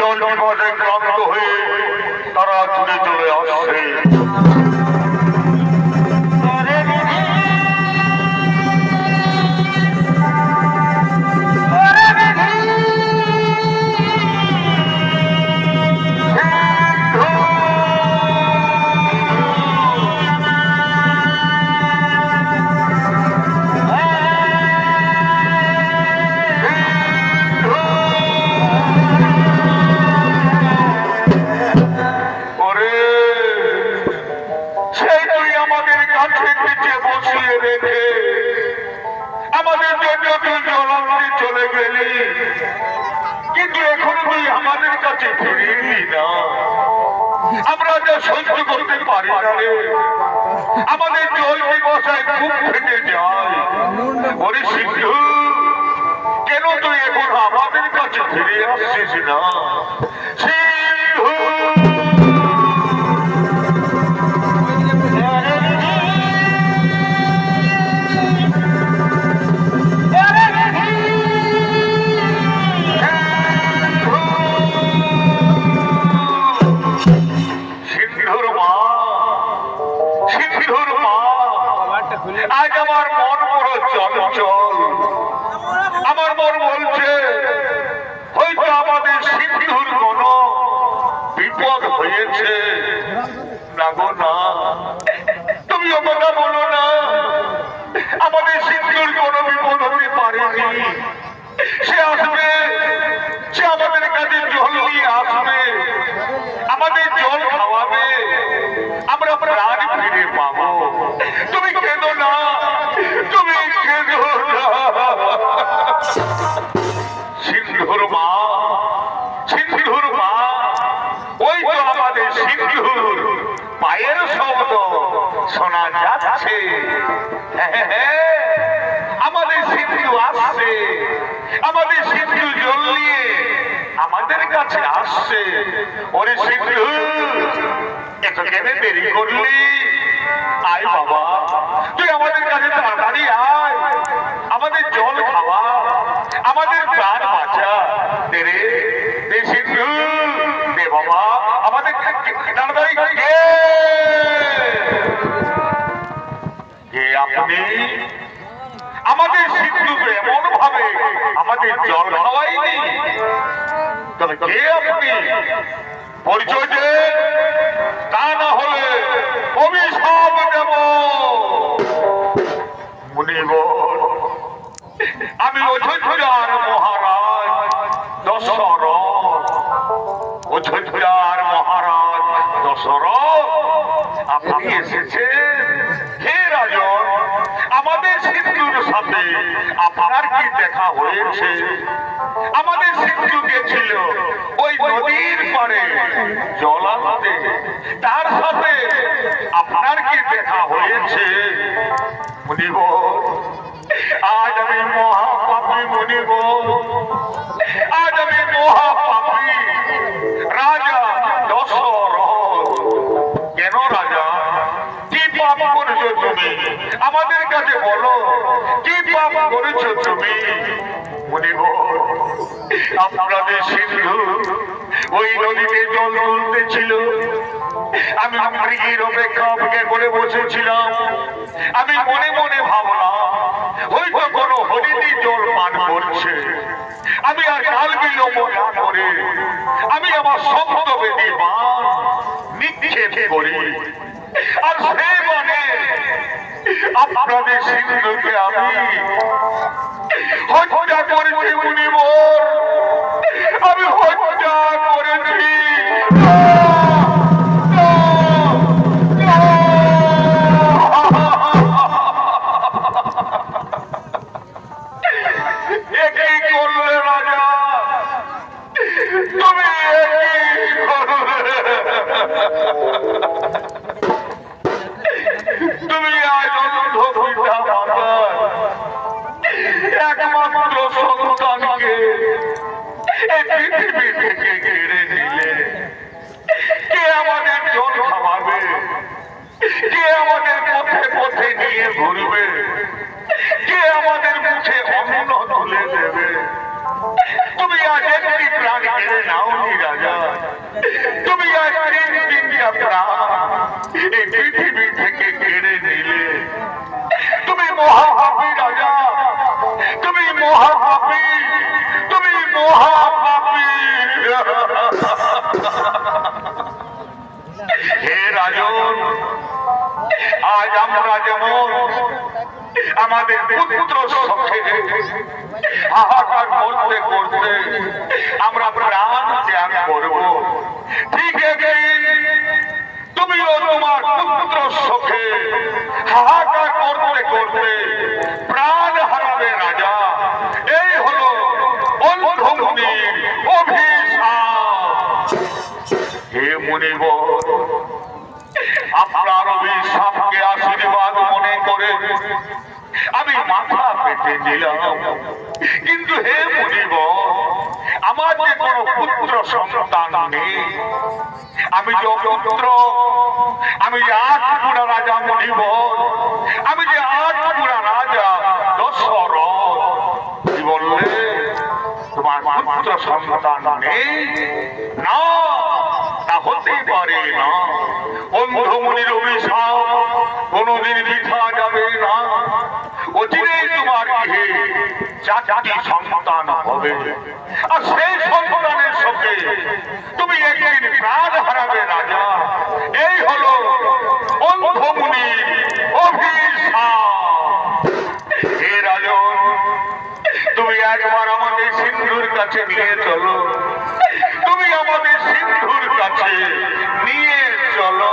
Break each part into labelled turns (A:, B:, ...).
A: জল বিপদে ক্লান্ত হয়ে তারা ছুটে চলে আসছে। আমরা যা সহ্য করতে পারি না রে, আমাদের জল বসায় বুক ফেটে যায়। ওরে সিন্ধু, কেন তুই এখন আমাদের কাছে ফিরে আসছিস না? সিন্ধু আজ আমার মন বড় চঞ্চল। আমার মন বলছে হয়তো আমাদের সিন্ধুর কোন বিপদ হয়েছে। না গো না, তুমি কথা বলো না, আমাদের সিন্ধুর কোন বিপদ হতে পারেনি। সে আসবে, সে আমাদের কাছে জল নিয়ে আসবে, আমাদের জল খাওয়াবে, আমরা প্রাণ ফিরে পাবো। তুমি কেঁদো না, তুমি কেঁদো না। সিন্ধুর মা, সিন্ধুর মা, ওই তো আমাদের সিন্ধুর পায়ের শব্দ শোনা যাচ্ছে। আমাদের সিন্ধু আসছে, আমাদের সিন্ধু জল নিয়ে আমাদের কাছে আসছে। ওরে সিন্ধু, একটু কেন দেরি করলি? আয় বাবা, তুই আমাদের কাছে তাড়াতাড়ি আয়, আমাদের জল খাওয়া, আমাদের প্রাণ বাঁচা। দে রে, দে সিন্ধু, দে বাবা, আমাদের তাড়াতাড়ি কে আপনি? আমাদের সিন্ধুকে এমন ভাবে আমাদের জল খাওয়াইনি, তবে কে আপনি? পরিচয় দে, তা না হলে অভিশাপ দেব। মুনিবর, আমি অযোধ্যার মহারাজ দশরথ। অযোধ্যার মহারাজ দশরথ, আপনি এসেছেন? হে রাজন, আমাদের সিন্ধুর সাথে আপনার কি দেখা হয়েছে? আমাদের সিন্ধু গেছিল ওই নদীর পাড়ে জল আনতে, তার সাথে আপনার কি দেখা হয়েছে? মুনিবর, আজ আমি মহাপাপী। মুনিবর, আজ আমি মহাপাপী। রাজা দশরথ। কেন রাজা, কি পাপ করেছো তুমি? আমাদের কাছে বলো, কি পাপ করেছো তুমি? মুনিবর, আপনাদের সিন্ধু ওই নদীতে জল তুলতেছিল, আমি মৃগীর অপেক্ষা করে বসেছিলাম। আমি মনে মনে ভাবলাম হয়তো কোনো হরিণী জল পান করছে। আমি আর কাল বিলম্ব না করে আমি আমার শব্দ বেদী বাণ নিক্ষেপ করি, আর সে মানে আপনাদের সিন্ধুকে আমি হত্যা করেছি। মুনিবর, আমি হত্যা করেছি। একই করলে রাজা, তুমি একই করলে। তুমি আজ একমাত্র সন্তানকে এই পৃথিবী থেকে কেড়ে নিলে। কে আমাদের জল খাওয়াবে? কে আমাদের পথে পথে নিয়ে ঘুরবে? কে আমাদের মুখে অন্ন তুলে দেবে? তুমি আজ একটি প্রাণ কেড়ে নাও নি রাজা। তুমি একদিন তিনটা প্রাণ এই পৃথিবী থেকে কেড়ে নিলে। তুমি মহাপাপী রাজা, তুমি মহাপাপী, তুমি মহাপাপী। হে রাজন, আজ আমরা যেমন আমাদের পুত্র সখে হাহাকার করতে করতে আমরা প্রাণ ত্যাগ করব, ঠিক একদিন তুমিও তোমার পুত্র সখে হাহাকার করতে করতে প্রাণ হারাবে রাজা। এই হলো অন্ধমুনির অভিশাপ। হে মুনিবর, আপনার অভিশাপকে আশীর্বাদ মনে করে আমি মাথা পেতে দিলাম। কিন্তু হে মুনিবর, আমার যে কোনো পুত্র সন্তান নেই। আমি যে পুত্র, আমি যে আটপুরা রাজা মুনিবর, আমি যে আটপুরা রাজা দশরথ। কি বললে তোমার পুত্র সন্তান নেই? না, তা হতে পারে না। অন্ধমুনির অভিশাপ কোনদিন বৃথা যাবে না। অচিরেই তোমার গৃহে চারটি সন্তান হবে, আর সেই সন্তানের সঙ্গে তুমি একদিন প্রাণ হারাবে রাজা। এই হলো অন্ধমুনির অভিশাপ। হে রাজন, তুমি একবার আমাদের সিন্ধুর কাছে নিয়ে চলো, তুমি আমাদের সিন্ধুর কাছে নিয়ে চলো।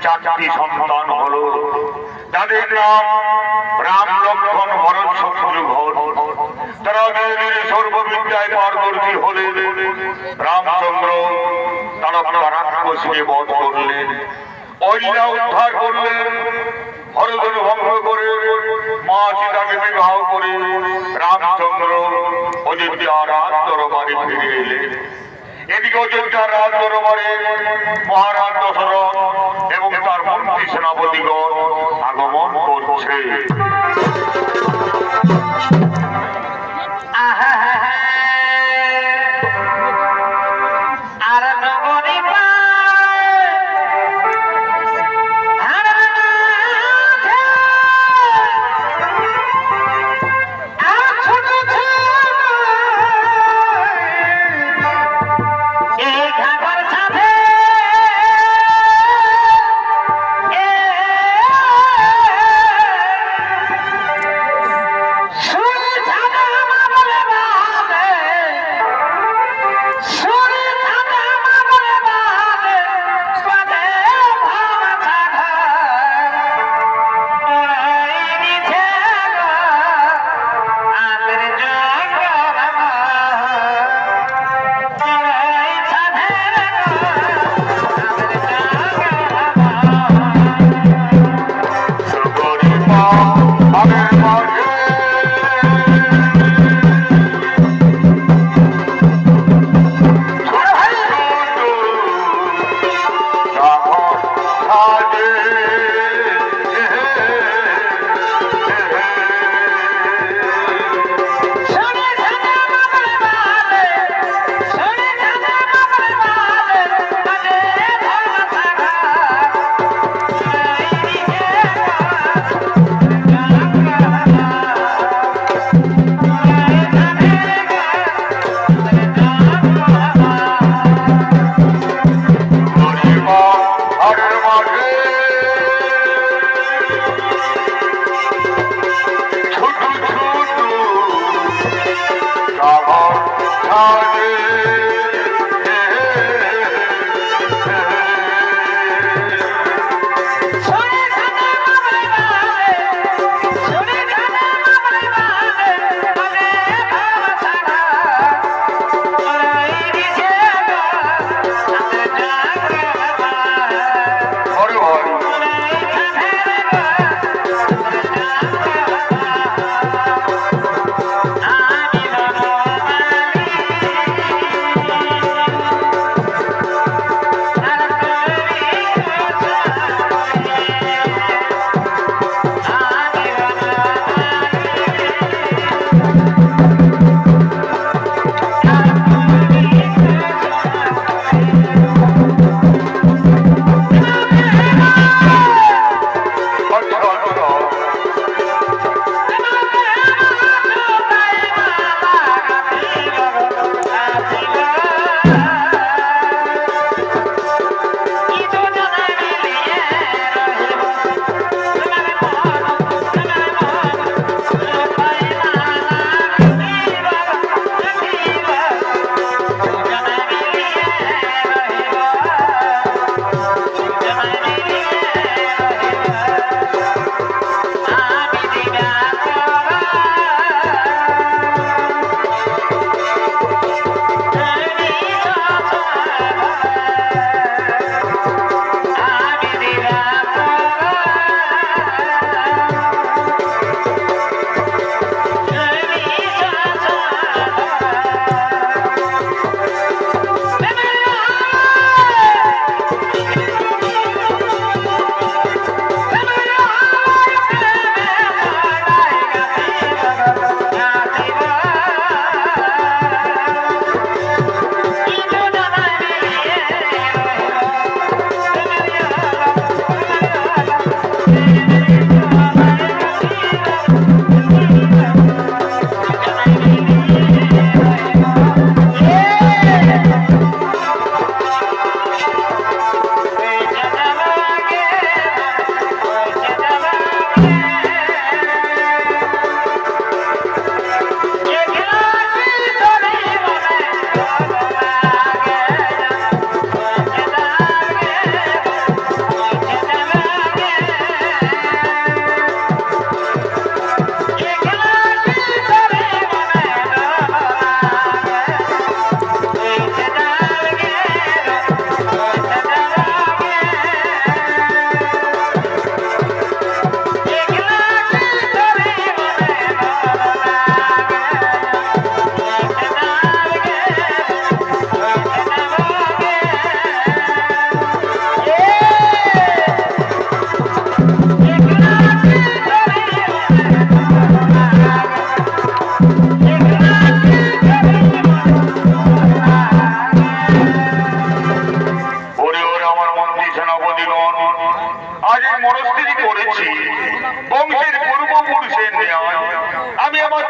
A: চারটি সন্তান হলো, তাদের নাম রাম, লক্ষ্মণ, ভরত, শত্রুঘ্ন। তারা সর্ববিদ্যায় পারদর্শী হলেন। রামচন্দ্র তারা রাক্ষসকে বধ করলেন, অহিলা উদ্ধার করলেন, হরধন ভঙ্গ করে মা সীতাকে বিবাহ করে রামচন্দ্র অযোধ্যার রাজ দরবারে ফিরে এলেন। এদিকে অযোধ্যার রাজ দরবারে মহারাজ দশরথ এবং তার মন্ত্রী সেনাপতিগণ আগমন করছে।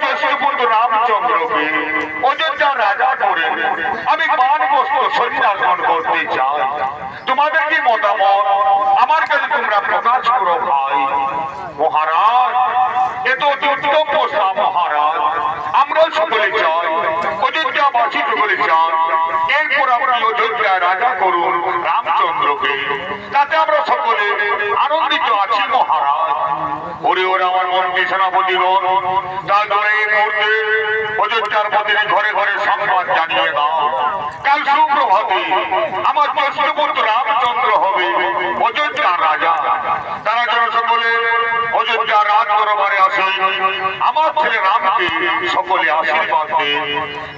A: জ্যেষ্ঠপুত্র রামচন্দ্রকে অযোধ্যা রাজা করে আমি বানপ্রস্থ সন্ন্যাসন করতে চাই। তোমাদের কি মতামত আমার কাছে তোমরা প্রকাশ করো ভাই। মহারাজ এ তো উত্তম প্রস্তাব মহারাজ, আমরা সকলে চাই, অযোধ্যাবাসী সকলে চান এরপর আপনি অযোধ্যা রাজা করুন রামচন্দ্রকে, তাতে আমরা সকলে আনন্দিত আছি মহারাজ। ওরে ওরা আমার মন্ত্রী সেনাপতিগণ, তারপরে এই মুহূর্তে অযোধ্যার প্রতিটি ঘরে ঘরে সংবাদ জানিয়ে দাও, কাল সুপ্রভাতে আমার জ্যেষ্ঠপুত্র রামচন্দ্র হবে অযোধ্যার রাজা। তারা যেন সকলে অযোধ্যা রাজ দরবারে আসে, আমার ছেলে রামকে সকলে আশীর্বাদ দেন।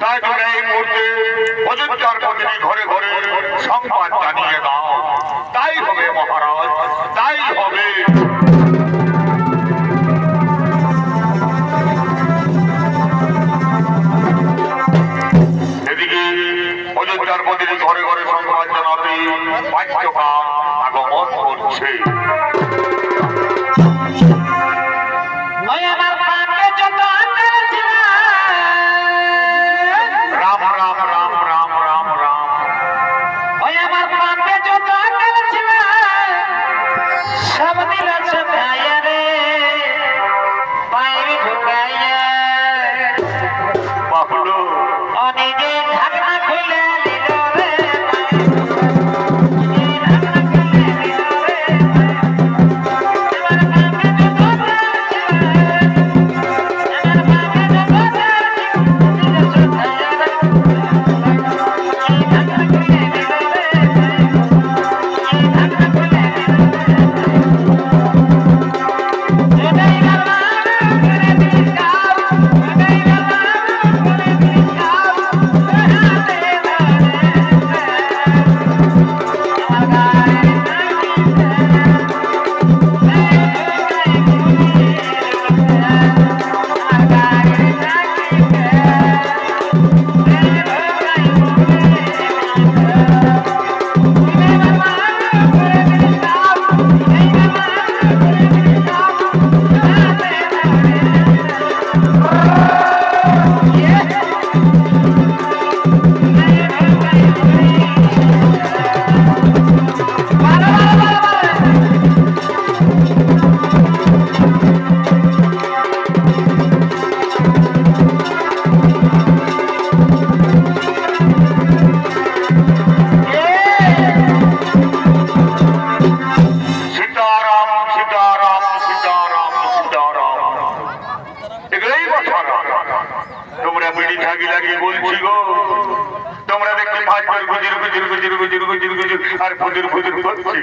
A: তাই জন্য এই মুহূর্তে অযোধ্যার প্রতিটি ঘরে ঘরে সংবাদ জানিয়ে দাও। তাই হবে মহারাজ, তাই হবে। এদিকে অযোধ্যার প্রতিটি ঘরে ঘরে সংবাদ জানাতে বাচ্যকাল আগমন করছে। রাম রাম রাম রাম রাম রাম।
B: ওই আমার পাপে যত আকাল ছিল সব দিল ছুটাইয়া রে, পায়ে ঢুকাইয়া
A: বাবলু
B: অনেকে ঢাকনা খুলে দিল রে,
A: আর ফুজুর ফুজুর করছি,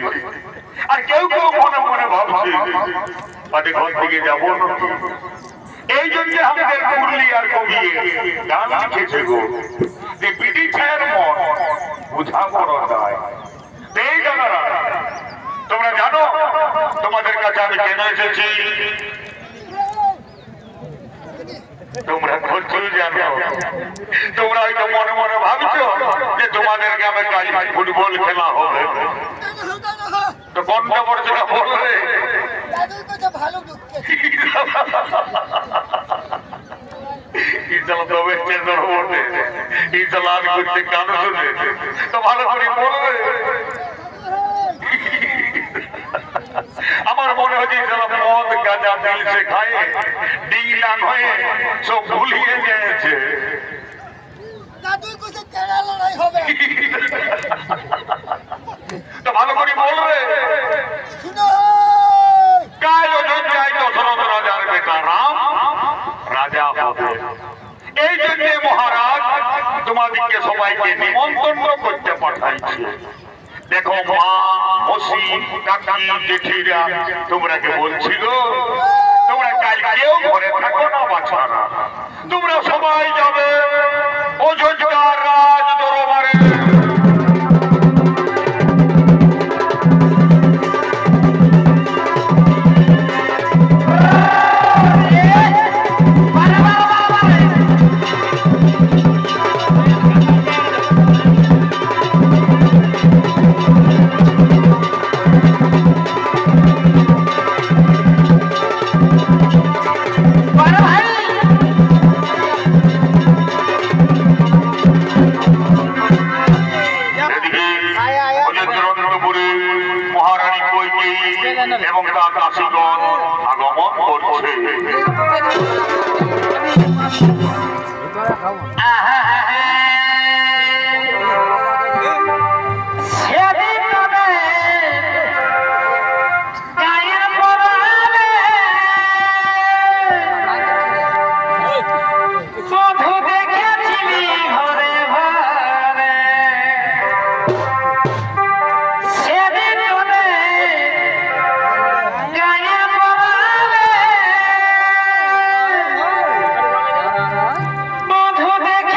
A: আর কেউ কেউ মনে মনে ভাবছে তাদের ঘর থেকে যাব। এই জন্য আমাদের মুরলি আর কবিয়ে গান লিখেছে গো যে বিটি ছায়ের মন বুঝা বড় যায়। এই জানারা তোমরা জানো তোমাদের কাছে আমি কেন এসেছি? তোমরা প্রচুর জানো, তোমরা হয়তো মনে মনে ভাবছো যে তোমাদের গ্রামে কাল ফুটবল খেলা হবে, তো কোনটা পড়ছে বলবে ভালো করে বলবে। আমার মনে হচ্ছে মদ গাঁজা তেল সে খায় ডিংলাং হয়ে সব ভুলিয়ে গেছে। তো ভালো করে বলবে কাল অযোধ্যায় দশরথ রাজার বেটা রাম রাজা হবে। এই জন্য মহারাজ তোমাদেরকে সবাইকে নিমন্ত্রণ করতে পাঠাইছে। দেখো মা মসি কাকি জেঠিরা তোমরা কে বলছিল তোমরা কাল কেউ ঘরে থাকো না বাছারা, তোমরা সবাই যাবে অযোধ্যার রাজ দরবারে।
B: সেদিন তোদের গায়ের পরাবে বধূ দেখেছিলি ঘরে ঘরে সেদিন তোদের গায়ের পরাবে বধূ দেখে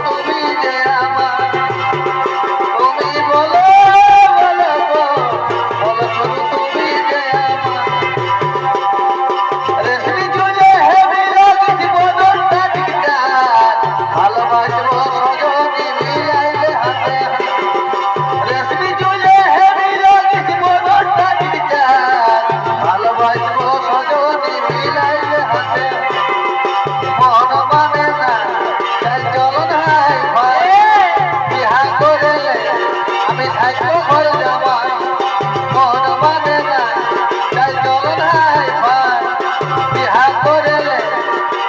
C: তুমি যে আমার থাকো ঘরে জামাই মন মানে না তাই চলো নাই ভাই বিহা করেলে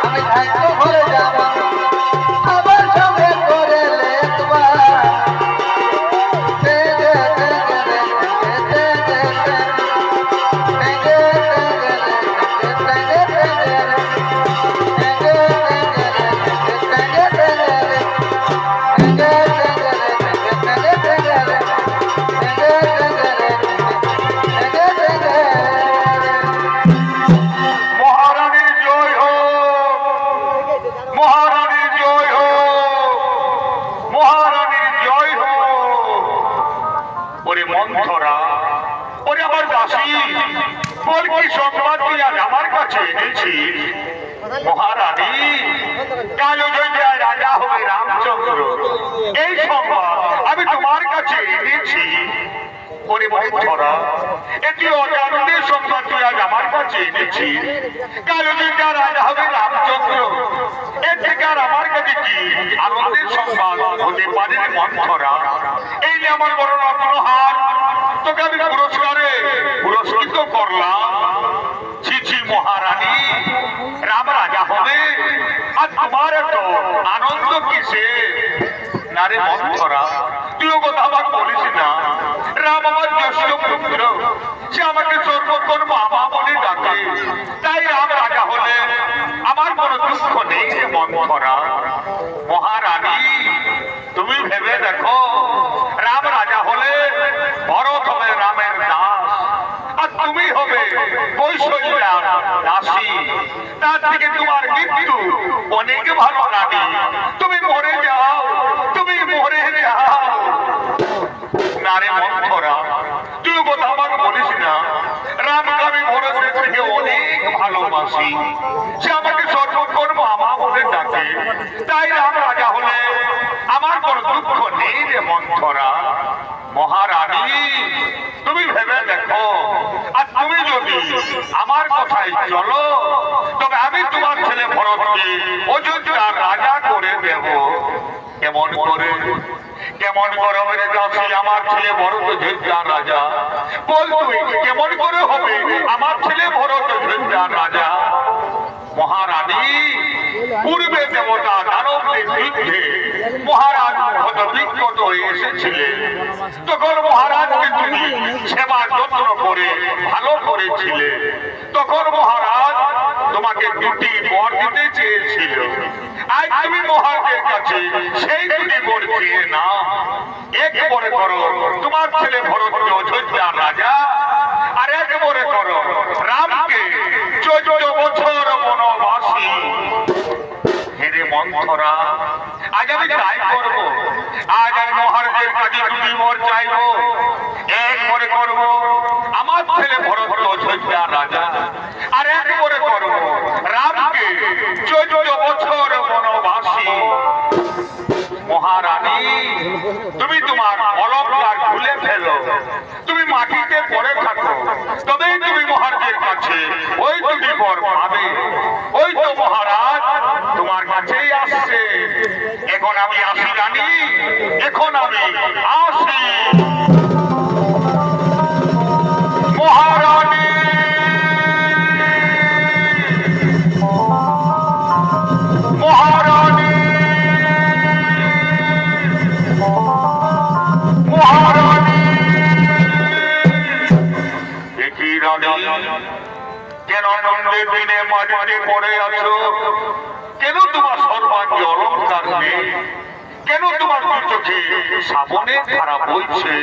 C: আমি থাকো ঘরে জামাই আমার সঙ্গে করেলে তোমার
A: মহারানীর জয় হোক, মহারানীর জয় হোক, মহারানীর জয় হোক। ওরে মন্থরা, ওরে আমার দাসী, বল কি সংবাদ তুই আজ আমার কাছে এনেছিস? মহারানী, কাল অযোধ্যায় রাজা হবে রামচন্দ্র, এই সংবাদ আমি তোমার কাছে এনেছি। ওরে মন্থরা, এটি অজান্তের সংবাদ তুই আজ আমার কাছে এনেছিস। কাল অযোধ্যায় রাজা হবে রামচন্দ্র, এর থেকে আর আমার কাছে কি আনন্দের সংবাদ হতে পারে রে মন্থরা? এই যে আমার বড় রত্নহার, তোকে আমি পুরস্কৃত করলাম। ছি ছি মহারানী, রাম রাজা হবে আর তোমার এত আনন্দ কিসে? না রে মন্থরা, তুইও কথা আমার বলিস না। রাম আমার জ্যেষ্ঠ পুত্র, সে আমাকে সর্বক্ষণ বাবা বলে ডাকে, তাই রাম রাজা হলে আমার কোনো দুঃখ নেই রে মন্থরা। মহারানী, তুমি ভেবে দেখো, রাম রাজা হলে ভরত হবে রামের দাস, আর তুমি হবে কৌশল্যার দাসী। তার থেকে তোমার মৃত্যু অনেক ভালো লাগে। তুমি মরে যাও, তুমি মরে যাও। না রে মন্থরা, তুই কথা আমাকে বলিস না। রামকে আমি ভরতের থেকে অনেক ভালোবাসি, সে আমাকে সর্বক্ষণ মামা বলে ডাকে, তাই রাম রাজা হলে আমার কোনো দুঃখ নেই রে মন্থরা। মহারানী, তুমি ভেবে দেখো, আর তুমি যদি আমার কথায় চলো, তবে আমি তোমার ছেলে ভরতকে অযোধ্যার রাজা করে দেব। কেমন করে? কেমন করে মেরে যাচ্ছি আমার ছেলে ভরত অযোধ্যার রাজা? বল তুই, কেমন করে হবে আমার ছেলে ভরত অযোধ্যার রাজা? মহারানী, পূর্বে দেবতা দানবদের যুদ্ধে মহারাজ কত বিক্ষত হয়ে এসেছিলেন, তখন মহারাজকে তুমি সেবা যত্ন করে ভালো করেছিলে। তখন মহারাজ তোমাকে দুটি বর দিতে চেয়েছিল। আজ তুমি মহারাজের কাছে সেই দুটি বর চেয়ে নাও। এক বরে করো তোমার ছেলে ভরতকে অযোধ্যার রাজা, আর এক বরে করো রামকে 14 বছর বনবাসী। হেরে মন্থরা, আজ আমি তাই করবো। আজ আমি মহারাজের কাছে দুটি বর চাইবো। এক বরে করবো আমার ছেলে ভরত অযোধ্যার রাজা, আর এক বরে করবো রামকে 14 বছর বনবাসী। মহারানী, তুমি তোমার অলঙ্কার খুলে ফেলো, তুমি মাটিতে পড়ে থাকো, তবেই তুমি মহারাজের কাছে ওই দুটি বর পাবে। ওই তো মহারাজ তোমার কাছেই আসছে। এখন আমি আসি রানী, এখন আমি আসি। মহারানী, মহারানী, মহারানী। দেখি রানী, কেন নন্দের দিনে মাটিতে পড়ে আছো? কেন তোমার সর্বাঙ্গে অলঙ্কার নেই? কেন তোমার দু চোখে শ্রাবণের ধারা বইছে?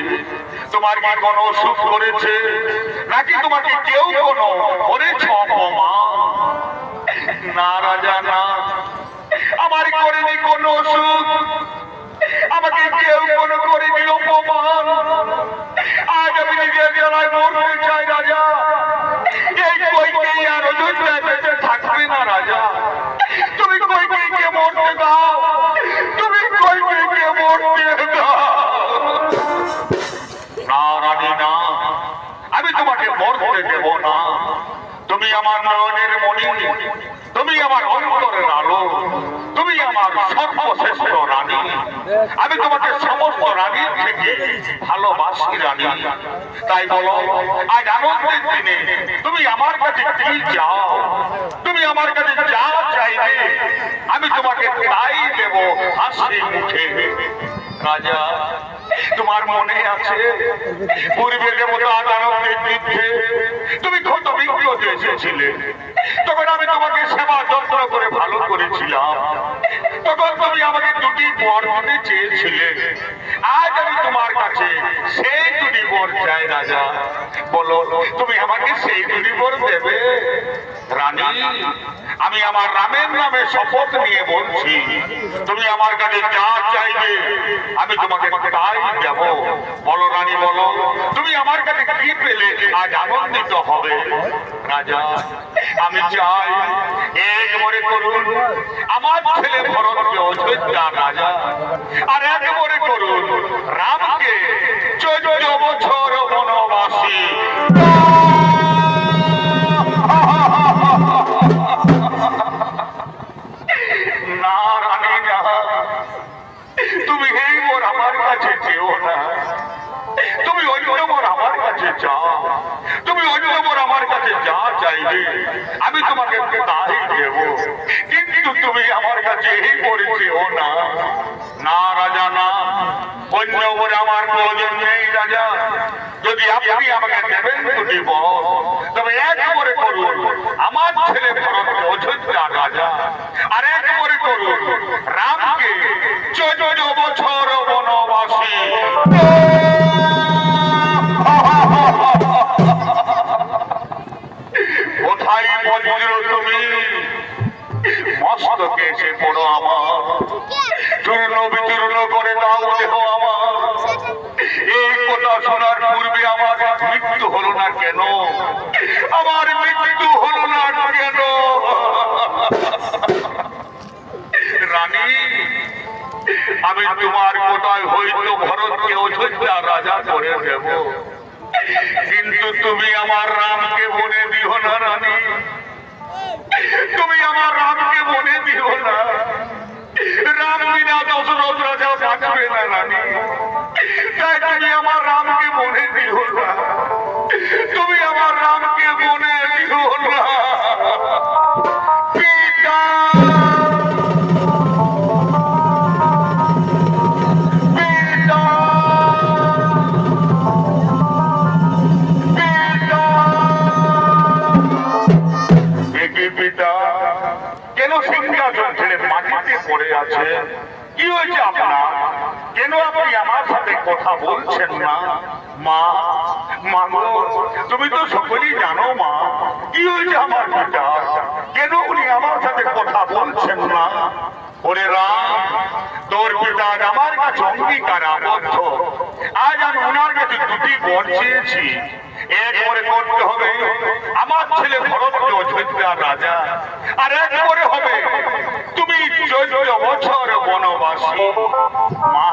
A: তোমার কি কোনো অসুখ করেছে, নাকি তোমাকে কেউ কোনো করেছে অপমান? না রাজা না, আমার করেনি কোনো অসুখ, আমাকে কেউ কোনো করেনি অপমান। আজ আমি নিজের জ্বালায় মরতে চাই রাজা। এই কইকেই আর অযোধ্যায় বেঁচে থাকবে না রাজা। তুমি কইকেইকে মরতে দাও, তুমি কইকেইকে মরতে দাও। না রানী না, আমি তোমাকে মরতে দেব না। তুমি আমার নয়নের মণি, তুমি তুমি আমার অন্তরের আলো, তুমি আমার সর্বশ্রেষ্ঠ রানী। আমি তোমাকে সমস্ত রানীর থেকে ভালোবাসি রানী। তাই বলো, আজ আনন্দের দিনে তুমি আমার কাছে কি চাও? তুমি আমার কাছে যা চাইবে আমি তোমাকে তাই দেব হাসি মুখে। রাজা, তোমার মনে আছে পূর্বে দেবতা আনন্দের যুদ্ধে তুমি কত বিজ্ঞত এসেছিলে? তখন আমি তোমাকে সেবা যত্ন করে ভালো করেছিলাম। তখন তুমি আমাকে দুটি বর দিতে চেয়েছিলে। আজ আমি তোমার কাছে সেই দুটি বর চাই রাজা। বলো, তুমি আমাকে সেই দুটি বর দেবে? রানী, আমি আমার রামের নামে শপথ নিয়ে বলছি, তুমি আমার কাছে যা চাইবে আমি তোমাকে তাই দেব। বলো রানী, বলো তুমি আমার কাছে কি পেলে আজ আনন্দিত হবে? রাজা, আমি চাই এক মনে করুন আমার ছেলে ভরতকে অযোধ্যা রাজা, আর এক মনে করুন রামকে 14 বছর বনবাসী। না রানী না, তুমি এই বর আমার কাছে চেও না। তুমি অন্য বর আমার কাছে চাও। তুমি অন্য বর আমার কাছে যা চাইবে আমি তোমাকে তাই দেব। কিন্তু তুমি আমার কাছে এই বরে চেও না। না রাজা না, অন্য বরে আমার প্রয়োজন নেই রাজা। যদি আপনি আমাকে দেবেন দুটি বর, তবে এক করে করুন আমার ছেলে ভরতকে অযোধ্যা রাজা, আর এক করে করুন রামকে 14 বছর বনবাসী। কোথায় বজ্র তুমি? মস্তকে এসে পড়ো আমার, চূর্ণ বিচূর্ণ করে দাও দেহ আমার। এই কথা শোনার পূর্বে আমার মৃত্যু হলো না কেন? আমার মৃত্যু হলো না কেন? রানী, আমি তোমার কোথায় হইতো ভরতকে অযোধ্যা রাজা করে দেব, কিন্তু তুমি আমার রামকে বনে দিও না রানী। তুমি আমার রামকে বনে দিও না। রাম বিনা দশরথ রাজা বাঁচবে না রানী। তাই তুমি আমার রামকে বনে দিও না। তুমি আমার রামকে বনে দিও না। পিতা, পিতা, কেন সিংহাসন ছেড়ে মাটিতে পড়ে আছে? কি হয়েছে আপনার? কেন আপনি আমার সাথে কথা বলছেন না? মা, মা গো, তুমি তো সকলেই জানো মা, কি হয়েছে আমার পিতা? কেন উনি আমার সাথে কথা বলছেন না? ওরে রাম, তোর পিতা আমার কাছে অঙ্গীকার আবদ্ধ। আজ আমি ওনার কাছে দুটি বর চেয়েছি। এক করে করতে হবে আমার ছেলে ভরতকে অযোধ্যা রাজা, আর এক করে হবে তুমি 14 বছর বনবাসী। মা,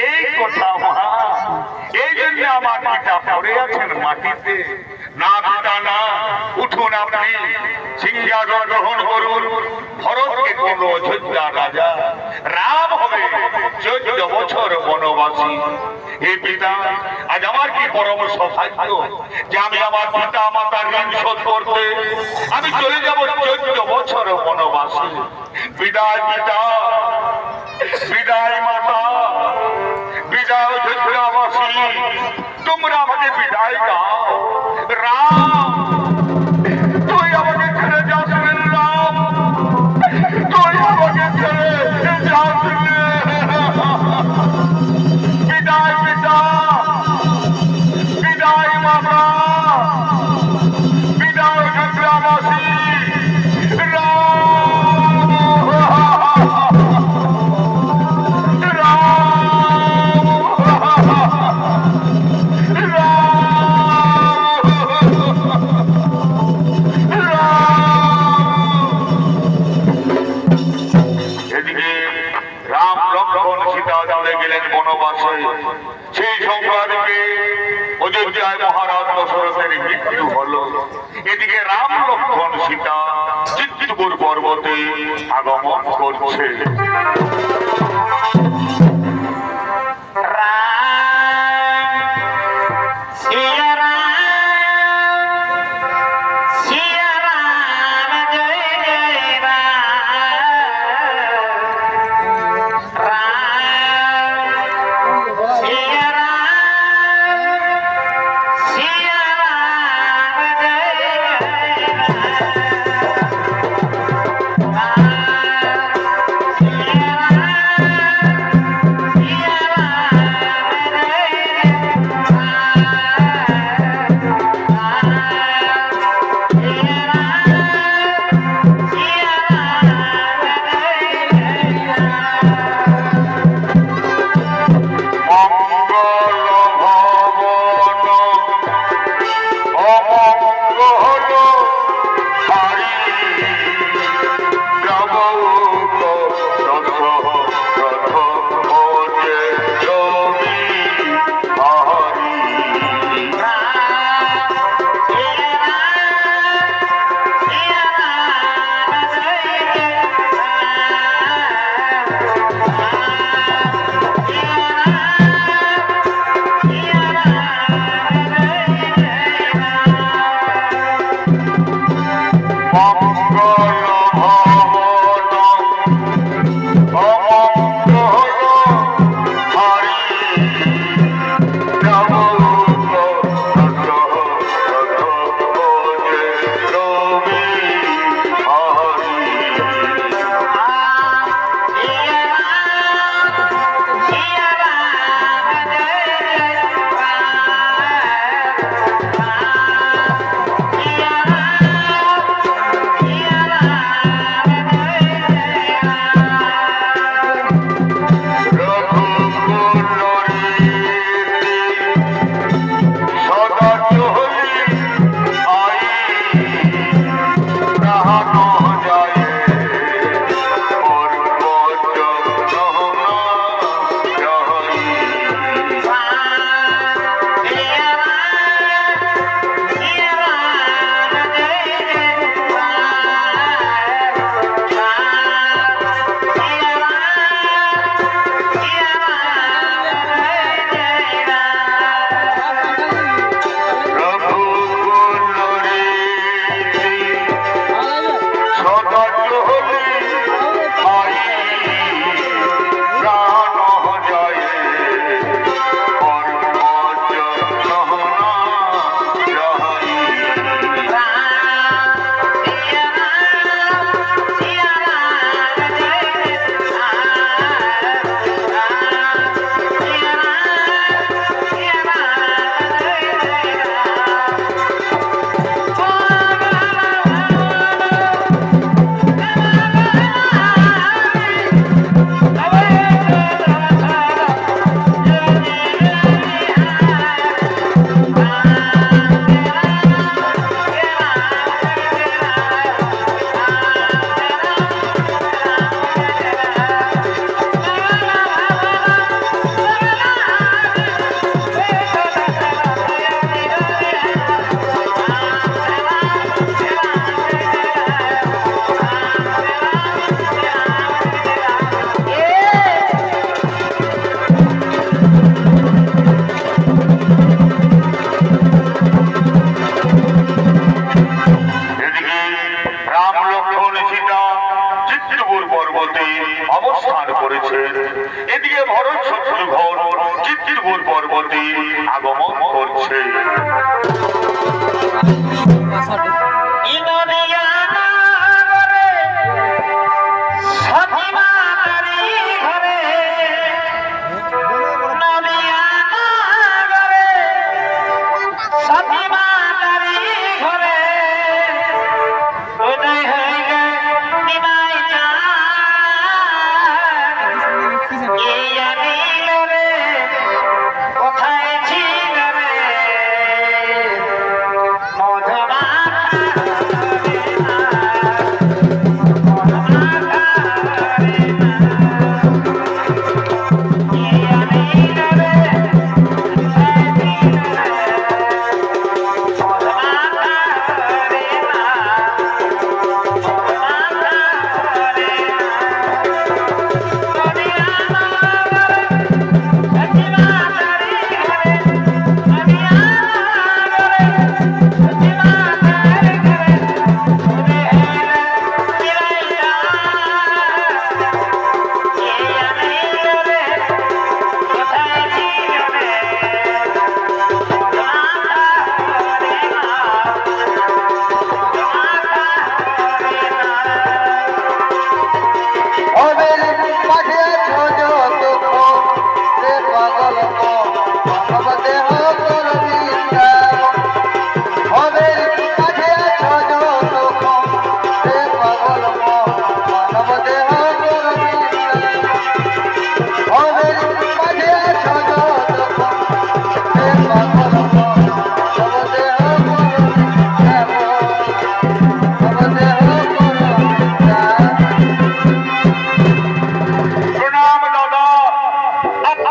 A: এই কথা মা, এই জন্য আমার পিতা পড়ে আছেন মাটিতে। না পিতা না, উঠুন আপনি, সিংহাসন গ্রহণ করুন। ভরতকে কোন অযোধ্যা রাজা, রাম হবে 14 বছর বনবাসী। হে পিতা, আজ আমার কি পরম সৌভাগ্য যে আমি আমার পিতা মাতার ঋণ শোধ করতে আমি চলে যাব 14 বছর বনবাসী। বিদায় পিতা, বিদায় মাতা, বিদায় অযোধ্যাবাসী, তোমরা আমাকে বিদায় দাও। রাম, তুই আমাকে ছেড়ে যাস রাম, তুই আমাকে ছেড়ে যাস। বিদায় পিতা, বিদায় মাতা, বিদায় অযোধ্যাবাসী। এদিকে রাম লক্ষ্মণ সীতা চলে গেলেন বনবাসে। সেই সংবাদকে অযোধ্যায় মহারাজ দশরথের মৃত্যু হলো। এদিকে রাম লক্ষ্মণ সীতা চিত্রকূট পর্বতে আগমন করছে। অবস্থান করেছেন। এদিকে ভরত শত্রুঘ্ন চিত্রকূট পর্বতে আগমন করছে।
B: কোথায় ছিল রে মধুমা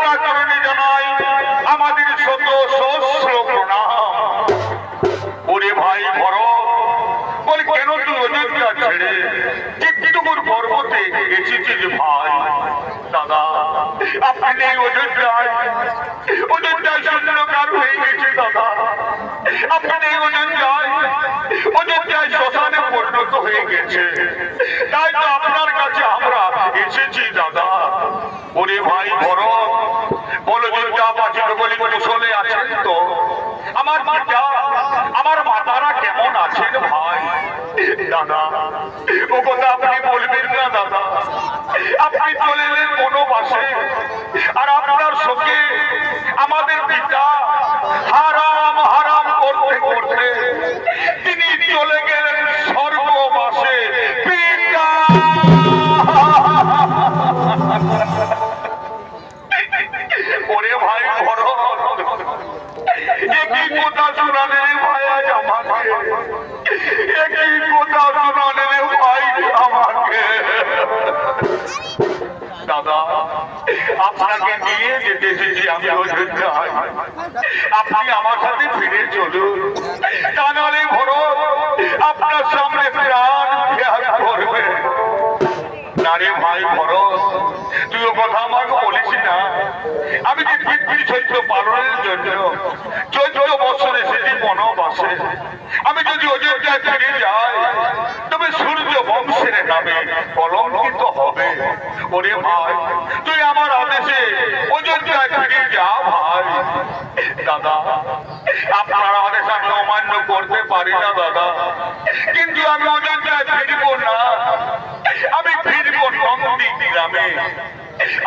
A: করুণাকরণে জানাই আমাদের শত সহস্র প্রণাম। ওরে ভাই ভরত, বলে কেন তুই অযোধ্যা ছেড়ে চিত্তপুর পর্বতে এসেছিস ভাই? দাদা, আপনি এই অযোধ্যায় শূন্যকার হয়ে গেছে দাদা। আপনি এই অযোধ্যায় শ্মশানে পরিণত হয়ে গেছে। তাই তো আপনার কাছে আমরা এসেছি দাদা। ওরে ভাই ভরত, বলো যোদ্ধা বাঁচিত বলে কুশলে আছেন তো? আমার পিতা আমার মাতারা কেমন আছেন ভাই? দাদা, ও কথা আপনি বলবেন না দাদা। আপনি চলে এলেন বনবাসে, আর আপনার শোকে আমাদের পিতা হারাম হারাম করতে করতে তিনি চলে গেলেন স্বর্গবাসে। পিতা, ওরে ভাই ভরত, একই কথা শোনালে ভাই আজ আমাকে, একই কথা শোনালে ভাই আমাকে। দাদা, আপনাকে নিয়ে যেতে এসেছি আমি অযোধ্যায়। আপনি আমার সাথে ফিরে চলুন, তা নাহলে ভরত আপনার সামনে প্রাণ ত্যাগ করবে। না রে ভাই ভরত, তুই ও কথা আমাকে বলিস না। আমি যে পিতৃ চৈত্র পালনের জন্য 14 বছর এসেছি বনবাসে। আমি যদি অযোধ্যায় ফিরে যাই তবে সূর্য বংশের নামে কলঙ্কিত হবে। ওরে ভাই, তুই আমার আদেশে অযোধ্যায় ফিরে যা ভাই। দাদা, আপনার আদেশ আমি অমান্য করতে পারি না দাদা, কিন্তু আমি অযোধ্যায় ফিরব না। আমি ফিরব নন্দী গ্রামে।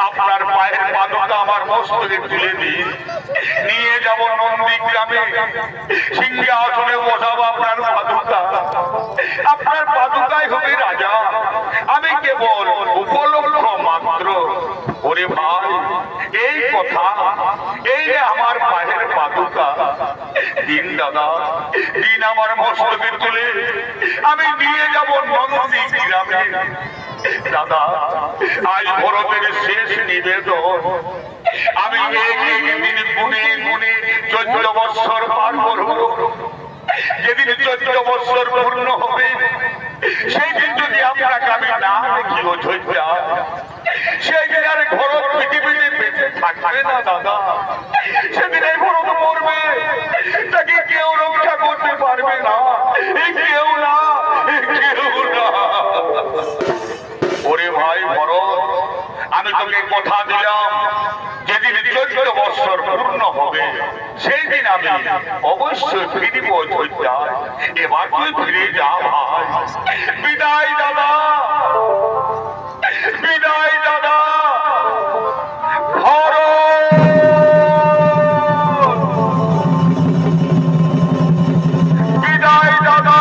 A: আপনার পায়ের পাদুকা আমার মস্তকে তুলে দিন, নিয়ে যাব নন্দী গ্রামে। সিংহাসনে বসাবো আপনার পাদুকা। আপনার পাদুকাই হবে রাজা, আমি কেবল উপলক্ষ মাত্র। ওরে ভাই, এই কথা, এই যে আমার পায়ের পাদুকা, দিন দাদা, দিন আমার মস্তকে তুলে আমি নিয়ে যাব নন্দী গ্রামে। দাদা, আজ ভরতের শেষ নিবেদন। আমি একদিন গুনে গুনে 14 বৎসর পার করব। যেদিন 14 বৎসর পূর্ণ হবে, সেই দিন যদি আপনাকে আমি না দেখি অযোধ্যা, সেই দিন আর ভরত পৃথিবীতে বেঁচে থাকবে না দাদা। সেদিন এই ভরত মরবে, তাকে কেউ রক্ষা করতে পারবে না। কেউ না, কেউ না। ওরে ভাই ভরত, আমি তোকে কথা দিলাম, যেদিন 14 বৎসর পূর্ণ হবে সেই দিন আমি অবশ্যই ফিরিব অযোধ্যায়। এবার তুই ফিরে যা ভাই। বিদায় দাদা, বিদায় দাদা। ভরত, বিদায় দাদা।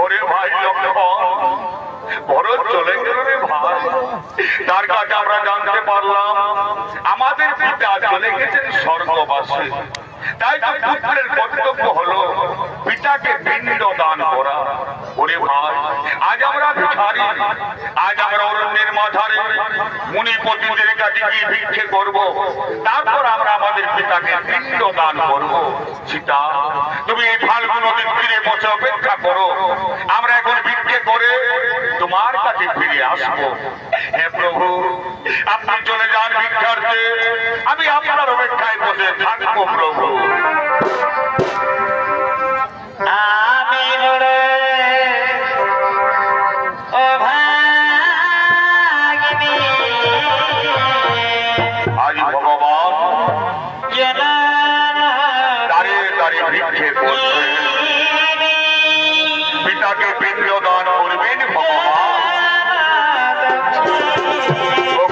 A: ওরে ভাই লক্ষ্মণ, ভরত চলে গেল রে ভাই। তার কাছে আমরা জানতে পারলাম আমাদের পিতা চলে গেছেন স্বর্গবাসে। তাই তো পুত্রের কর্তব্য হলো পিতাকে পিণ্ড দান করা। ওরে ভাই, আজ আমরা ভিখারি, আজ আমরা অরণ্যের মাঝারে মুনিপতিদের কাছে গিয়ে ভিক্ষে করব, তারপর আমরা আমাদের পিতাকে পিণ্ড দান করব। সীতা, তুমি এই ফাল্গুন নদীর তীরে বসে অপেক্ষা করো, আমরা এখন ভিক্ষে করে তোমার কাছে ফিরে আসবো। হে প্রভু, আপনি চলে যান ভিক্ষার্থে, আমি আপনার অপেক্ষায় বসে থাকবো প্রভু।
B: আমি বড় অভাগিনী,
A: আজ ভগবান দাঁড়িয়ে দাঁড়িয়ে ভিক্ষে করছে, পিতাকে পিণ্ড দান করবেন ভগবান।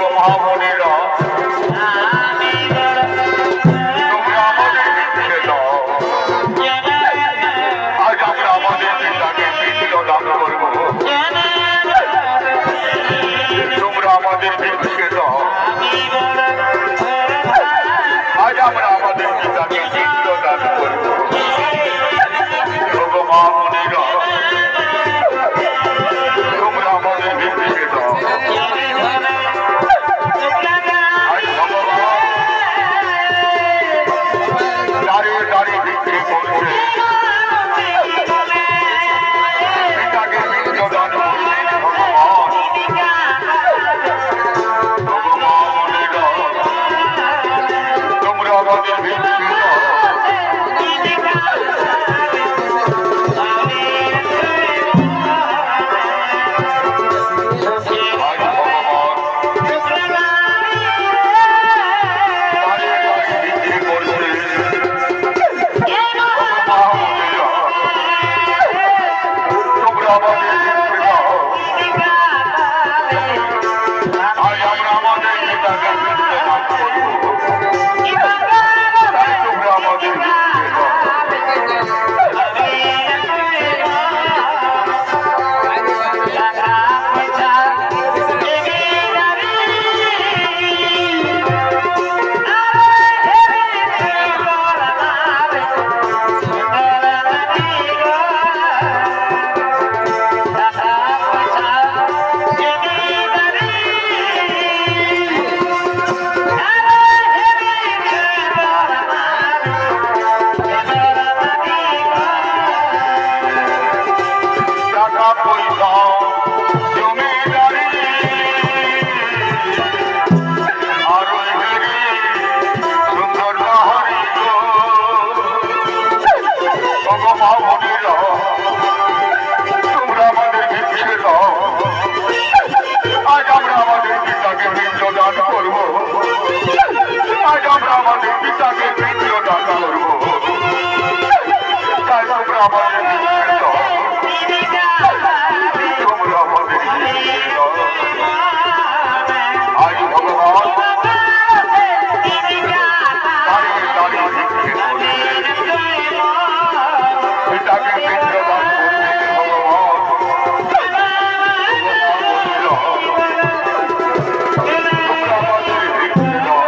A: মহামণিরা, তোমরা আমাদের ভিক্ষে দাও। আজ আমরা আমাদের পিতাকে পিণ্ড দান করবো। তোমরা আমাদের ভিক্ষে দাও। আজ আমরা আমাদের পিতাকে পিণ্ড দান করবো। মহামণিরা, আমাদের ভিক্ষে দাও, তোমরা আমাদের ভিক্ষে দাও। আই ভগবান দাঁড়িয়ে দাঁড়িয়ে ভিক্ষে করবে, পিতাকে পিণ্ডদান করবে ভগবান। তোমরা আমাদের ভিক্ষে দাও।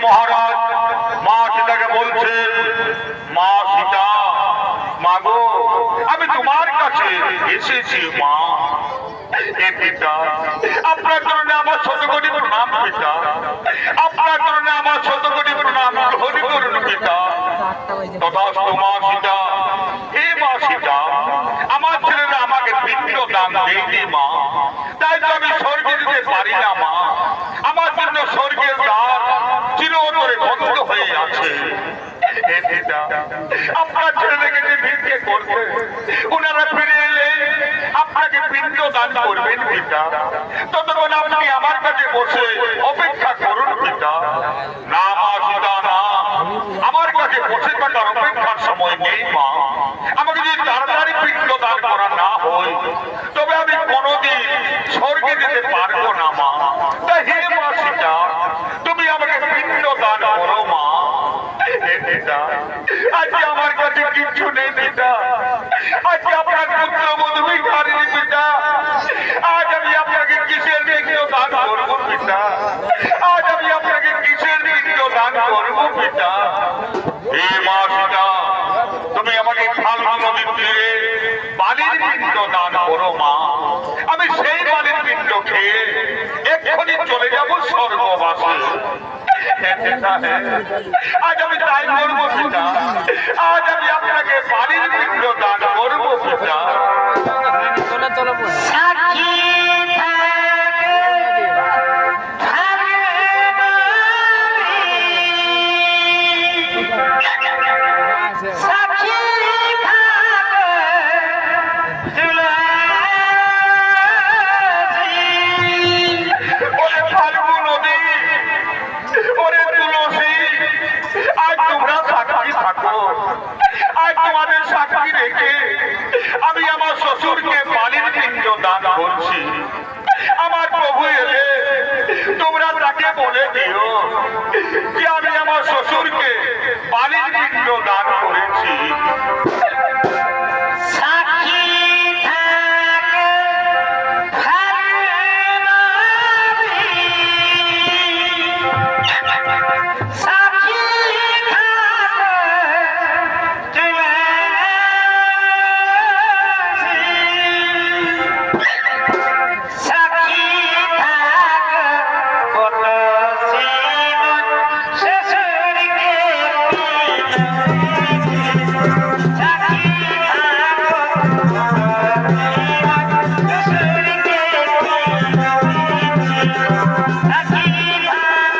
A: মহারাজ মা সীতাকে বলছে, মা সীতা, মাগো আমি তোমার কাছে এসেছি মা। এ পিতা, আপনার জন্য আমার শত কোটি প্রণাম পিতা, আপনার জন্য আমার শত কোটি প্রণাম গ্রহণ করুন পিতা। তথাস্তু মা সীতা। হে মা সীতা, আমার ছেলেরা আমাকে পিণ্ড দান দেয়নি মা, তাই তো আমি স্বর্গে দিতে পারি না মা। আমার জন্য স্বর্গের দ্বার চিরতরে বন্ধ হয়ে আছে। হে পিতা, আপনার ছেলেকে যে ভিক্ষে করবে, ওনারা ফিরে এলে আপনাকে পিণ্ড দান করবেন পিতা। ততক্ষণ আপনি আমার কাছে বসে অপেক্ষা করুন পিতা। না মা সীতা, না, আমার কাছে বসে থাকার অপেক্ষার সময় নেই মা। আমাকে যদি তাড়াতাড়ি পিণ্ড দান করা না হয়, তবে আমি কোনোদিন স্বর্গে যেতে পারবো না মা। তাই হে মা সীতা, তুমি আমাকে পিণ্ড দান করো মা। হে পিতা, আজকে আমার কাছে কিচ্ছু নেই পিতা, আজকে আপনার পুত্র বধূ ভিখারিনী পিতা। আজ আমি আপনাকে কিসের পিণ্ড দান করবো পিতা? আজ আমি আপনাকে কিসের পিণ্ড দান করবো পিতা? হে মা সীতা, তুমি আমাকে ফাল্গু নদীর তীরে বালির পিণ্ড দান করো মা। আমি সেই বালির পিণ্ড খেয়ে এক্ষুনি চলে যাব স্বর্গবাসে। আজ আমি তাই করবো পিতা, আজ আমি আপনাকে বালির পিণ্ড দান করবো পিতা। আমি আমার শ্বশুরকে বালির পিণ্ড দান করছি। আমার প্রভু এলে তোমরা তাকে বলে দিও যে আমি আমার শ্বশুরকে বালির পিণ্ড দান করেছি।
B: সাক্ষী থাক ভালোবাসি, সাক্ষী থাক তোমাসি, সাক্ষী থাক কত জীবন শ্বশুরকে সাক্ষী থাক শ্বশুরকে সাক্ষী থাক সাক্ষী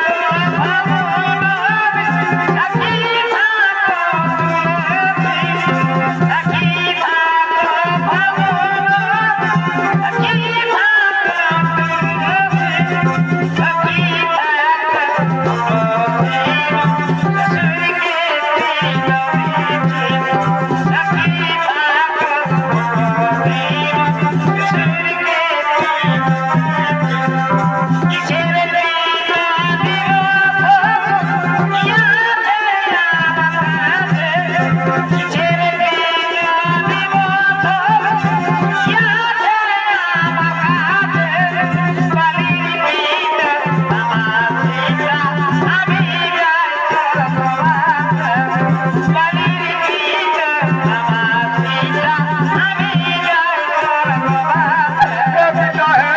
A: পিতা হে,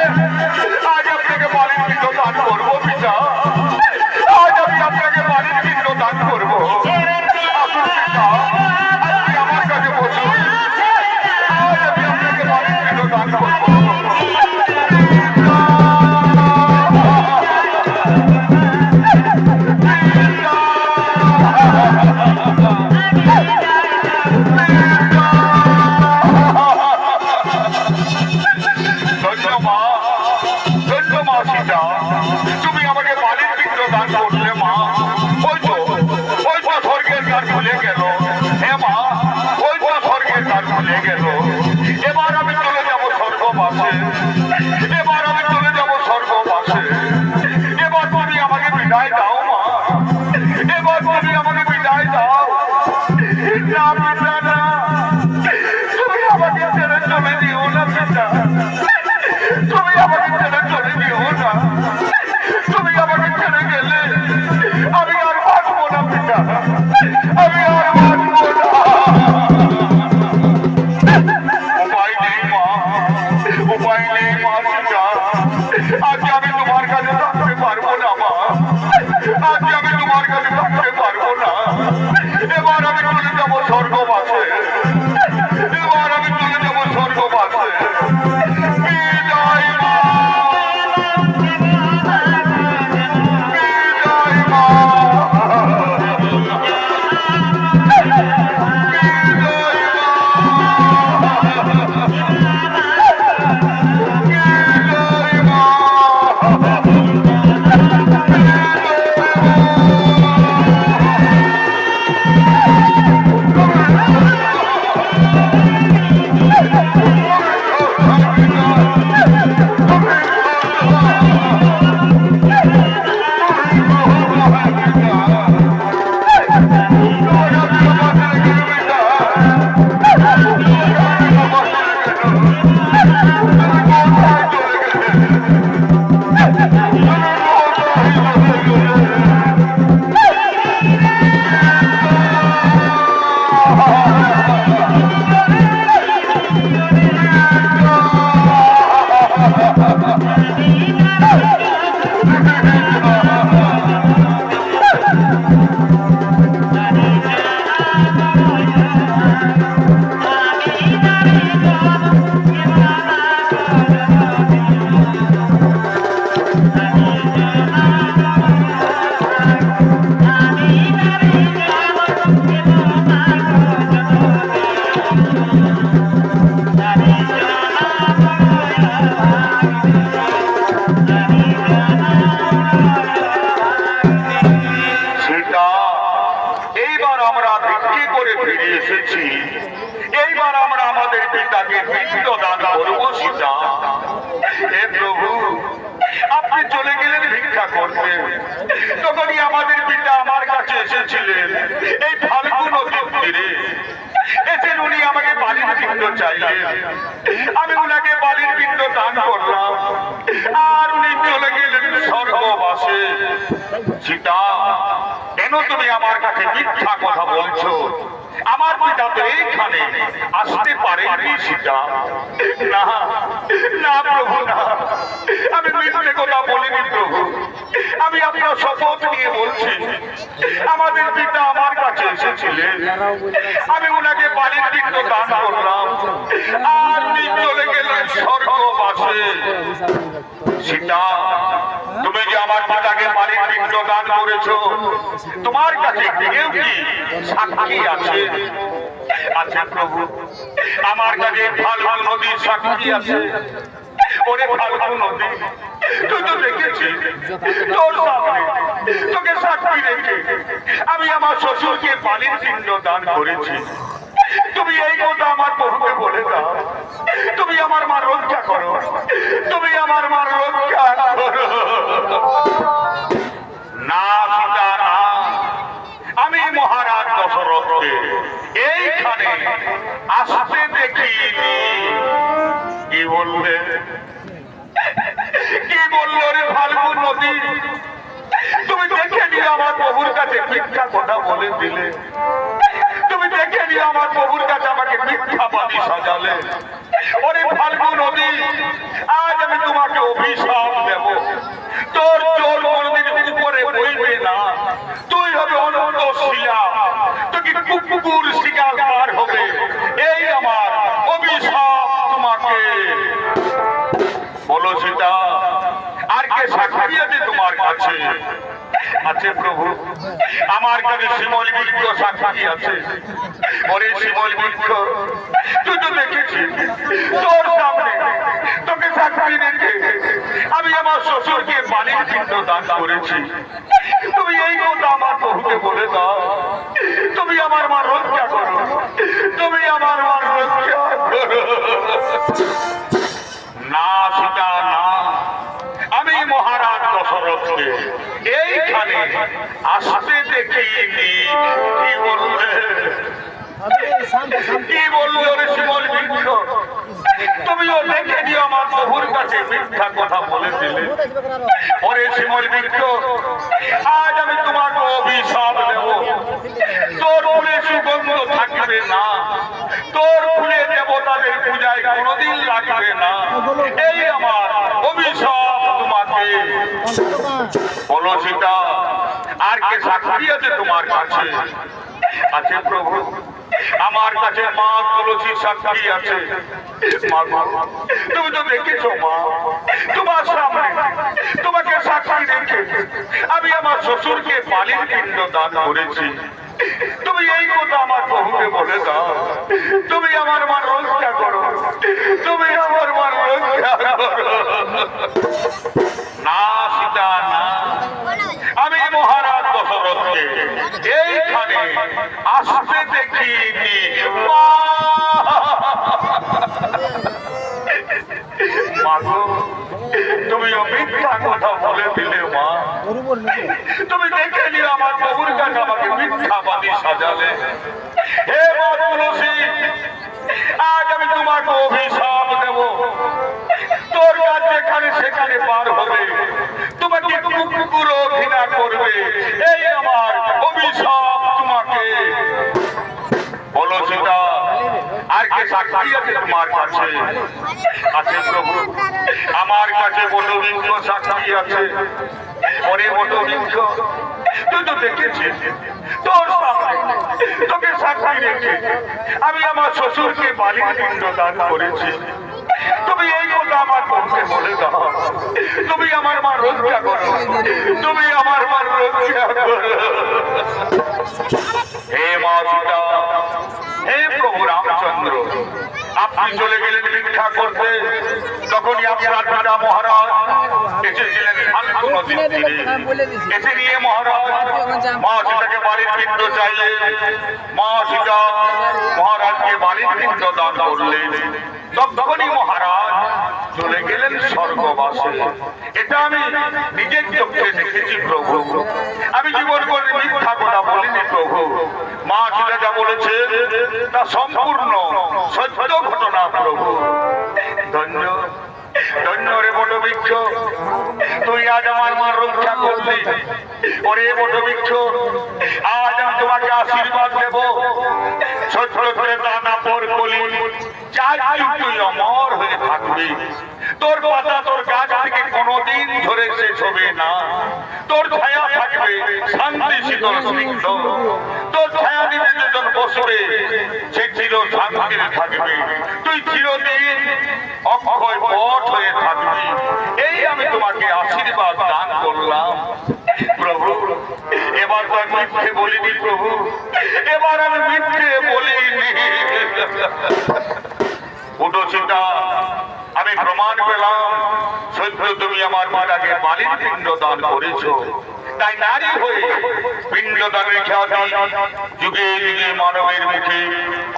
A: আজ আপনাকে বালির পিণ্ড দান করবো পিতা। আজ আমি আপনাকে বালির পিণ্ড দান করবো। আসুন পিতা, আপনি আমার কাছে বসুন। আজ আমি আপনাকে বালির পিণ্ড দান করবো। ধন্য মা, ধন্য মা সীতা, তুমি আমাকে বালির পিণ্ড দান করলে মা। ওই তো স্বর্গের দ্বার খুলে গেল। হ্যাঁ মা, ওই তো স্বর্গের দ্বার খুলে গেল। এবার আমি চলে যাবো স্বর্গবাসে। এবার আমি চলে যাবো স্বর্গবাসে। এবার তুমি আমাকে বিদায় দাও মা। এবার তুমি আমাকে বিদায় দাও। না পিতা না, তুমি আমাকে ছেড়ে চলে দিও না পিতা। তুমি আমাকে ছেড়ে চলে দিও না। তুমি আমাকে ছেড়ে গেলে আমি আর বাঁচবো না পিতা। আমি আর বাঁচবো না। উপায় নেই মা, উপায় নেই মা সীতা। আজকে আমি তোমার কাছে থাকতে পারবো না মা। আজকে আমি তোমার কাছে থাকতে পারবো না। এবার আমি চলে যাবো স্বর্গবাসে। এবার আমি চলে যাবো স্বর্গবাসে। বিদায় মা, বিদায় মা, বিদায় মা, বিদায় মা। আমরা ভিক্ষে করে ফিরে এসেছি, এইবার আমরা আমাদের পিতাকে পিণ্ড দান করবো সীতা। হে প্রভু, আপনি চলে গেলেন ভিক্ষা করতে, তখনই আমাদের পিতা আমার কাছে এসেছিলেন এই ফাল্গু নদীর তীরে। এসেন উনি আমাকে বালির পিণ্ড চাইলেন, আমি উনাকে বালির পিণ্ড দান করলাম, আর উনি চলে গেলেন স্বর্গবাসে। সীতা, কেন তুমি আমার কাছে মিথ্যা কথা বলছো? আমার পিতা তো এইখানে আসতে পারেনি সীতা। না না প্রভু, না, আমি মিথ্যে কথা বলিনি প্রভু। আমি আপনার শপথ নিয়ে বলছি, আমাদের পিতা আমার কাছে এসেছিলেন, আমি উনাকে বালির পিণ্ড দান করলাম, আর উনি চলে গেলেন স্বর্গবাসে। সীতা, তুমি যে আমার পিতাকে বালির পিণ্ড দান করেছো, তোমার কাছে কেউ কি সাক্ষী আছে? আচ্ছা প্রভু, আমার কাছে ফাল্গু নদীর সাক্ষী আছে। ওরে ফাল্গু নদী, তুই তো দেখেছিস তোর সামনে, তোকে সাক্ষী রেখে আমি আমার শ্বশুরকে বালির পিণ্ড দান করেছি। তুমি এই কথা আমার প্রভুকে বলে দাও, তুমি আমার মা রক্ষা করো, তুমি আমার মা রক্ষা করো। না সীতা, না, আমি মহারাজ দশরথকে এইখানে আসতে দেখিনি। কি বললে, কি বললো রে ফাল্গু নদী? তুমি দেখে নিয়ে আমার প্রভুর কাছে মিথ্যা কথা বলে দিলে, তুমি দেখে নিয়ে আমার প্রভুর কাছে আমাকে মিথ্যাবাদী সাজালে। ওরে ফাল্গু নদী, আজ আমি তোমাকে অভিশাপ দেব, তোর চোর কোনদিন উপরে বইবে না, তুই হবে অনন্ত শিলা, তোকে কুকুর শিকার পার হবে, এই আমার অভিশাপ তোমাকে। বলো সীতা, আর কে সাক্ষী আছে তোমার কাছে? আছে প্রভু, আমার কাছে শিমল বৃক্ষ সাক্ষী আছে। ওরে শিমল বৃক্ষ, তুই তো দেখেছিস তোর সামনে, তোকে সাক্ষী রেখে আমি আমার শ্বশুরকে বালির পিণ্ড দান করেছি। তুমি এই কথা আমার প্রভুকে বলে দাও, তুমি আমার মা রক্ষা করো, তুমি আমার মা রক্ষা করো। না সীতা, না, আমি মহারাজ দশরথকে এইখানে আসতে দেখিনি। কি বললে, কি বললো রে শিমল বৃক্ষ? তুমিও দেখে নিও আমার প্রভুর কাছে মিথ্যা কথা বলে দিলে। ওরে শিমল বৃক্ষ, আজ আমি তোমাকে অভিশাপ দেব, তোর ফুলে সুগন্ধ থাকবে না, তোর ফুলে দেবতাদের পূজায় কোনোদিন লাগবে না, এই আমার অভিশাপ তোমাকে। বলো সীতা, আর কে সাক্ষী আছে তোমার কাছে? আছে প্রভু, আমার কাছে মা তুলসী সাক্ষী আছে। মা, তুমি তো দেখেছো মা, তোমার সামনে তোমাকে সাক্ষী রেখে আমি আমার শ্বশুরকে বালির পিণ্ড দান করেছি। তুমি এই কথা আমার প্রভুকে বলে দাও, তুমি আমার মা রক্ষা করো, তুমি আমার মা রক্ষা করো। না সীতা, না, আমি মহারাজ দশরথকে এইখানে আসতে দেখিনি। মা গো, তুমিও মিথ্যা কথা বলে দিলে মা, তুমি দেখে নিও আমার প্রভুর কাছে আমাকে মিথ্যাবাদী সাজালে। হে মা তুলসী, আজ আমি তোমাকে অভিশাপ দেব, তোর কাজ যেখানে সেখানে পার হবে, তোমাকে কুকুর ঘৃণা করবে, এই আমার অভিশাপ তোমাকে। বলো সীতা, আর কে সাক্ষী আছে তোমার কাছে? আছে প্রভু, আমার কাছে বটবৃক্ষ সাক্ষী আছে। ওরে বটবৃক্ষ, তুই তো দেখেছিস তোর সামনে, তোকে সাক্ষী রেখে আমি আমার শ্বশুরকে বালির পিণ্ড দান করেছি। তুমি এই কথা আমার পক্ষে বলে দাও, তুমি আমার মা রক্ষা করো, তুমি আমার মা রক্ষা করো। হে মা সীতা, হে প্রভু রামচন্দ্র, আপনি চলে গেলেন ভিক্ষা করতে, তখনই আপনার পিতা মহারাজ এসেছিলেন ফাল্গুন নদীর তীরে। এসে নিয়ে মহারাজ মা সীতাকে বাড়ির পিণ্ড চাইলেন। মা সীতা মহারাজকে বাড়ির পিণ্ড দান করলেন। তখনই মহারাজ চলে গেলেন স্বর্গবাসে। এটা আমি নিজের চোখে দেখেছি প্রভু। আমি জীবন করে মিথ্যা কথা বলিনি প্রভু। মা সীতা যা বলেছে তা সম্পূর্ণ সত্য ঘটনা প্রভু। ধন্য ধন্য রে বটবৃক্ষ, তুই আজ আমার মা রক্ষা করলি। ওরে বটবৃক্ষ, আজ আমি তোমাকে আশীর্বাদ দেব। সত্য করে তা না পর বলি, চাই তুই অমর হয়ে থাকবি। তোর পাতা তোর গাছ থেকে কোনোদিন ধরে শেষ হবে না। তোর ছায়া থাকবে শান্তি শীতল স্নিগ্ধ। তোর ছায়া দিনে যেজন বসবে সে চির শান্তিতে থাকবে। তুই চিরদিন অক্ষয় পথ হয়ে থাকবি। এই আমি তোমাকে আশীর্বাদ দান করলাম প্রভু। এবার তো আমি মিথ্যে বলিনি প্রভু, এবার আমি মিথ্যে বলিনি। উঠো সীতা, আমি প্রমাণ পেলাম সত্য তুমি আমার মাতাকে বালির পিণ্ড দান করেছ। তাই নারী হয়ে পিণ্ড দানের খ্যাতি যুগে যুগে মানবের মুখে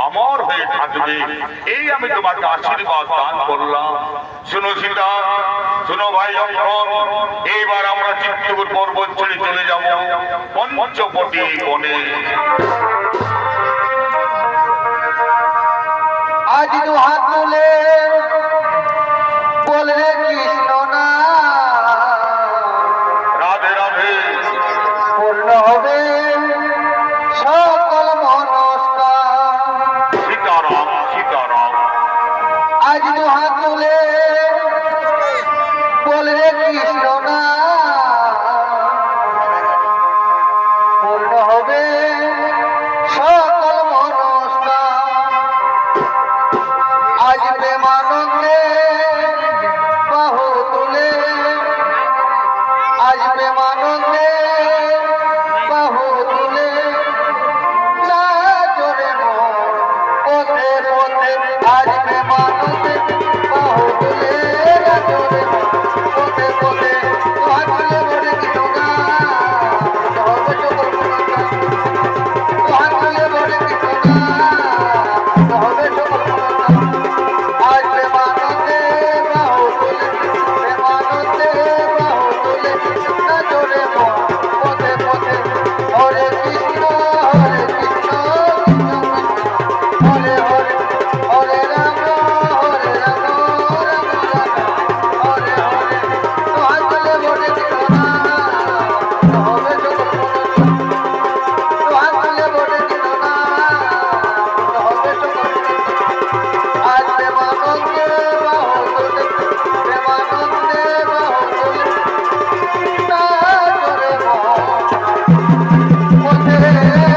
A: অমর হয়ে থাকবে। এই আমি তোমাকে আশীর্বাদ দান করলাম। শুনো সীতা, শুনো ভাই লক্ষ্মণ, এইবার আমরা চিত্তপুর পর্বত ছেড়ে চলে যাব পঞ্চবটি বনে।
C: আজ দু হাত তুলে বলে কৃষ্ণ না,
A: রাধে রাধে।
C: পূর্ণ হবে সকল মনস্কার।
A: সীতারাম সীতারাম।
C: আজ দু হাত তুলে বলে কৃষ্ণ না, পূর্ণ হবে সকল মনস্কার। আজ প্রেমানন্দে বাহু তুলে, আজ প্রেমানন্দে বাহু তুলে, না জোরে মন পথে পথে। আজ প্রেমানন্দে বাহু তুলে, না জোরে মন পথে পথে।